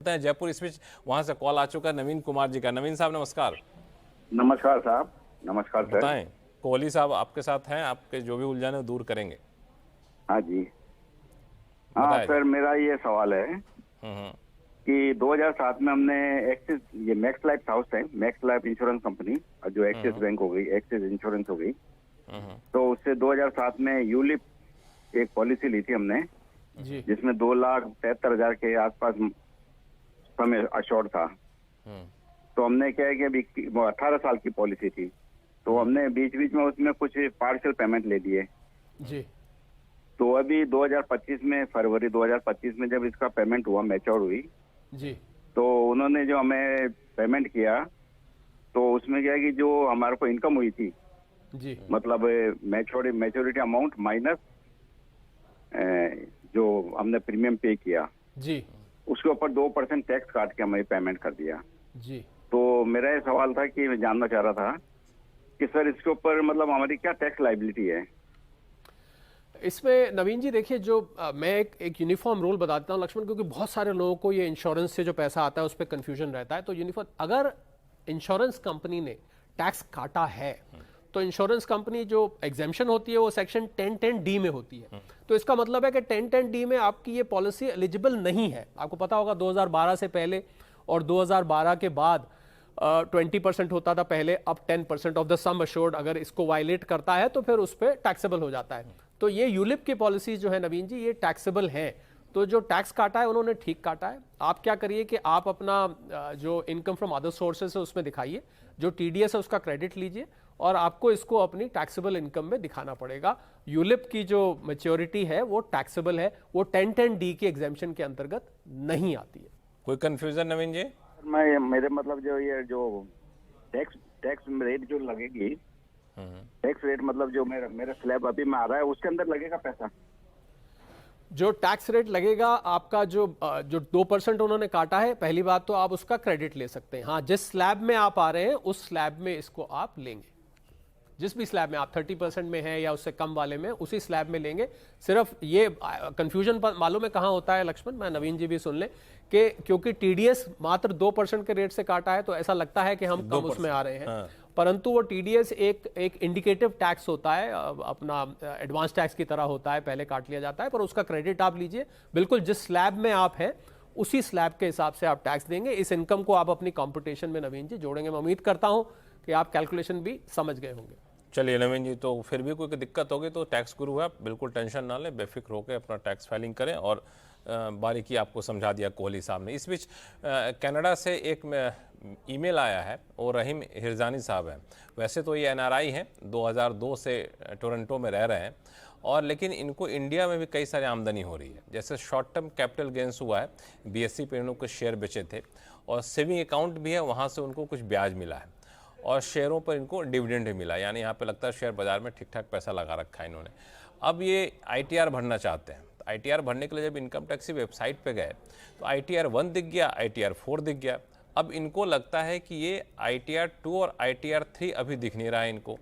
हैं जयपुर। इस बीच वहां से कॉल आ चुका है नवीन कुमार जी का। नवीन साहब नमस्कार। नमस्कार साहब। नमस्कार सर। बताएं, कोहली साहब आपके साथ हैं, आपके जो भी उलझन है दूर करेंगे। हाँ जी। हाँ बताया सर, जाए। मेरा ये सवाल है हम्म। कि 2007 में हमने एक्सिस, ये मैक्स लाइफ हाउस है, मैक्स लाइफ इंश्योरेंस कंपनी, और जो एक्सिस बैंक हो गई, एक्सिस इंश्योरेंस हो गई, तो उससे 2007 में यूलिप एक पॉलिसी ली थी हमने, जी जिसमें 2,73,000 के आसपास समय अशोर्ड था। तो हमने क्या है कि अभी वो 18 साल की पॉलिसी थी, तो हमने बीच बीच में उसमें कुछ पार्शियल पेमेंट ले दिए। जी तो अभी 2025 में, फरवरी 2025 में जब इसका पेमेंट हुआ, मैच्योर हुई, जी तो उन्होंने जो हमें पेमेंट किया, तो उसमें क्या है कि जो हमारे को इनकम हुई थी, जी मतलब मैच्योरिटी अमाउंट माइनस जो हमने प्रीमियम पे किया, जी उसके ऊपर 2% टैक्स काट के हमें पेमेंट कर दिया। जी तो मेरा ये सवाल था कि मैं जानना चाह रहा था कि सर इसके ऊपर मतलब हमारी क्या टैक्स लाइबिलिटी है। इसमें नवीन जी देखिए, जो मैं एक यूनिफॉर्म रूल बताता हूँ लक्ष्मण, क्योंकि बहुत सारे लोगों को ये इंश्योरेंस से जो पैसा आता है उस पर कंफ्यूजन रहता है। तो यूनिफॉर्म, अगर इंश्योरेंस कंपनी ने टैक्स काटा है तो इंश्योरेंस कंपनी जो एग्जेम्पशन होती है वो सेक्शन 1010D में होती है। तो इसका मतलब है कि 1010D में आपकी ये पॉलिसी एलिजिबल नहीं है। आपको पता होगा 2012 से पहले और 2012 के बाद 20% होता था पहले, अब 10% ऑफ द सम अश्योर्ड अगर इसको वायलेट करता है तो फिर उस पर टैक्सेबल हो जाता है। तो ये यूलिप की पॉलिसी जो है नवीन जी, ये टैक्सेबल है। तो जो टैक्स काटा है उन्होंने ठीक काटा है। आप क्या करिए कि आप अपना जो इनकम फ्रॉम अदर सोर्सेस है उसमें दिखाइए, जो टीडीएस है उसका क्रेडिट लीजिए, और आपको इसको अपनी टैक्सेबल इनकम में दिखाना पड़ेगा। यूलिप की जो मैच्योरिटी है वो टैक्सेबल है, वो 1010D की एग्जेम्पशन के अंतर्गत नहीं आती है। कोई कंफ्यूजन नवीन जी? मैं मेरे मतलब जो ये जो टैक्स रेट जो लगेगी, टैक्स रेट मतलब जो मेरा स्लैब अभी में आ रहा है उसके अंदर लगेगा पैसा। जो टैक्स रेट लगेगा आपका, जो 2% उन्होंने काटा है, पहली बात तो आप उसका क्रेडिट ले सकते हैं। हाँ, जिस स्लैब में आप आ रहे हैं उस स्लैब में इसको आप लेंगे। जिस भी स्लैब में आप 30% में है या उससे कम वाले में, उसी स्लैब में लेंगे। सिर्फ ये कंफ्यूजन मालूम है कहां होता है लक्ष्मण, मैं नवीन जी भी सुन लें, कि क्योंकि टीडीएस मात्र 2% के रेट से काटा है तो ऐसा लगता है कि हम कम उसमें आ रहे हैं। हाँ। परंतु वो टीडीएस एक इंडिकेटिव टैक्स होता है, अपना एडवांस टैक्स की तरह होता है, पहले काट लिया जाता है, पर उसका क्रेडिट आप लीजिए। बिल्कुल जिस स्लैब में आप हैं उसी स्लैब के हिसाब से आप टैक्स देंगे। इस इनकम को आप अपनी कॉम्पिटिशन में नवीन जी जोड़ेंगे। मैं उम्मीद करता हूं कि आप कैलकुलेशन भी समझ गए होंगे। चलिए नवीन जी, तो फिर भी कोई दिक्कत होगी तो टैक्स गुरु है, बिल्कुल टेंशन ना लें, बेफिक्र होकर अपना टैक्स फाइलिंग करें। और बारीकी आपको समझा दिया कोहली साहब ने। इस बीच कनाडा से एक ईमेल आया है, और रहीम हिरजानी साहब हैं। वैसे तो ये एनआरआई हैं, 2002 से टोरंटो में रह रहे हैं, और लेकिन इनको इंडिया में भी कई सारी आमदनी हो रही है। जैसे शॉर्ट टर्म कैपिटल गेंस हुआ है, बीएससी पे इन्होंने कुछ शेयर बेचे थे, और सेविंग अकाउंट भी है, वहाँ से उनको कुछ ब्याज मिला है, और शेयरों पर इनको डिविडेंड भी मिला। यानी यहाँ पे लगता है शेयर बाजार में ठीक ठाक पैसा लगा रखा है इन्होंने। अब ये आईटीआर भरना चाहते हैं। तो आईटीआर भरने के लिए जब इनकम टैक्स की वेबसाइट पे गए तो आईटीआर 1 दिख गया, आईटीआर 4 दिख गया। अब इनको लगता है कि ये आईटीआर 2 और आईटीआर 3 अभी दिख नहीं रहा है इनको।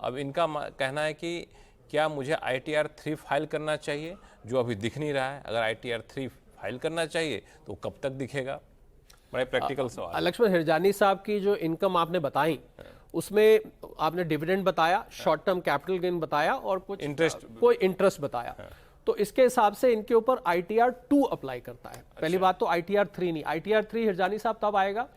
अब इनका कहना है कि क्या मुझे आईटीआर 3 फाइल करना चाहिए, जो अभी दिख नहीं रहा है। अगर आईटीआर 3 फाइल करना चाहिए तो कब तक दिखेगा? बड़े प्रैक्टिकल सवाल। लक्ष्मण हिरजानी साहब की जो इनकम आपने बताई, उसमें आपने डिविडेंड बताया, शॉर्ट टर्म कैपिटल गेन बताया, और कुछ कोई इंटरेस्ट बताया। तो इसके हिसाब से इनके ऊपर आईटीआर 2 अप्लाई करता है। पहली बात तो आईटीआर 3 नहीं। आईटीआर 3 हिरजानी साहब तब आएगा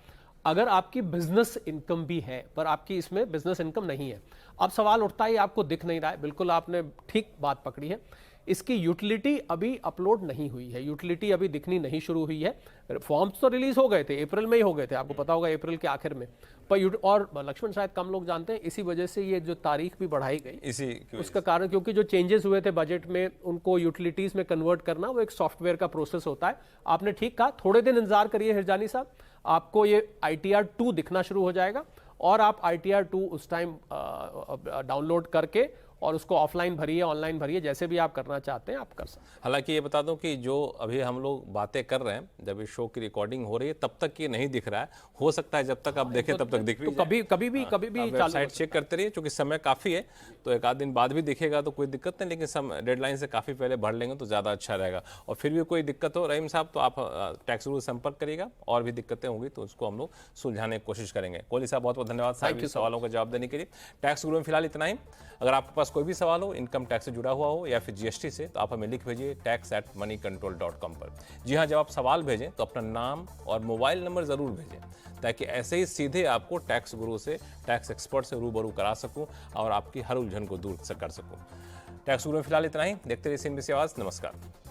अगर आपकी बिजनेस इनकम भी है, पर आपकी इसमें बिजनेस इनकम नहीं है। अब सवाल उठता है, आपको दिख नहीं रहा है। बिल्कुल आपने ठीक बात पकड़ी है। इसकी यूटिलिटी अभी अपलोड नहीं हुई है, यूटिलिटी अभी दिखनी नहीं शुरू हुई है। फॉर्म्स तो रिलीज हो गए थे, अप्रैल में ही हो गए थे, आपको पता होगा, अप्रैल के आखिर में। पर और लक्ष्मण शायद कम लोग जानते हैं, इसी वजह से ये जो तारीख भी बढ़ाई गई, इसी उसका कारण, क्योंकि जो चेंजेस हुए थे बजट में, उनको यूटिलिटीज में कन्वर्ट करना वो एक सॉफ्टवेयर का प्रोसेस होता है। आपने ठीक कहा, थोड़े दिन इंतजार करिए हिरजानी साहब, आपको ये आईटीआर 2 दिखना शुरू हो जाएगा, और आप आईटीआर 2 उस टाइम डाउनलोड करके और उसको ऑफलाइन भरिए, ऑनलाइन भरिए, जैसे भी आप करना चाहते हैं आप कर सकते हैं। हालांकि ये बता दूं कि जो अभी हम लोग बातें कर रहे हैं, जब इस शो की रिकॉर्डिंग हो रही है तब तक ये नहीं दिख रहा है। हो सकता है जब तक आप देखें तब तक दिख भी तो जाए। कभी भी चालू वेबसाइट चेक करते रहिए, क्योंकि समय काफ़ी है, तो एक आध दिन बाद भी दिखेगा तो कोई दिक्कत नहीं, लेकिन डेडलाइन से काफ़ी पहले भर लेंगे तो ज़्यादा अच्छा रहेगा। और फिर भी कोई दिक्कत हो रहीम साहब तो आप टैक्स गुरु से संपर्क करिएगा, और भी दिक्कतें होंगी तो उसको हम लोग सुलझाने की कोशिश करेंगे। कोहली साहब बहुत बहुत धन्यवाद साहब सवालों का जवाब देने के लिए। टैक्स गुरु में फिलहाल इतना ही। अगर आपके पास कोई भी सवाल हो, इनकम टैक्स से जुड़ा हुआ हो या फिर जीएसटी से, तो आप हमें लिख भेजिए tax@moneycontrol.com पर। जी हाँ, जब आप सवाल भेजें तो अपना नाम और मोबाइल नंबर ज़रूर भेजें, ताकि ऐसे ही सीधे आपको टैक्स गुरु से, टैक्स एक्सपर्ट से रूबरू करा सकूं और आपकी हर उलझन को दूर कर सकूं। टैक्स गुरु में फिलहाल इतना ही। देखते रहिए CNBC आवाज़। नमस्कार।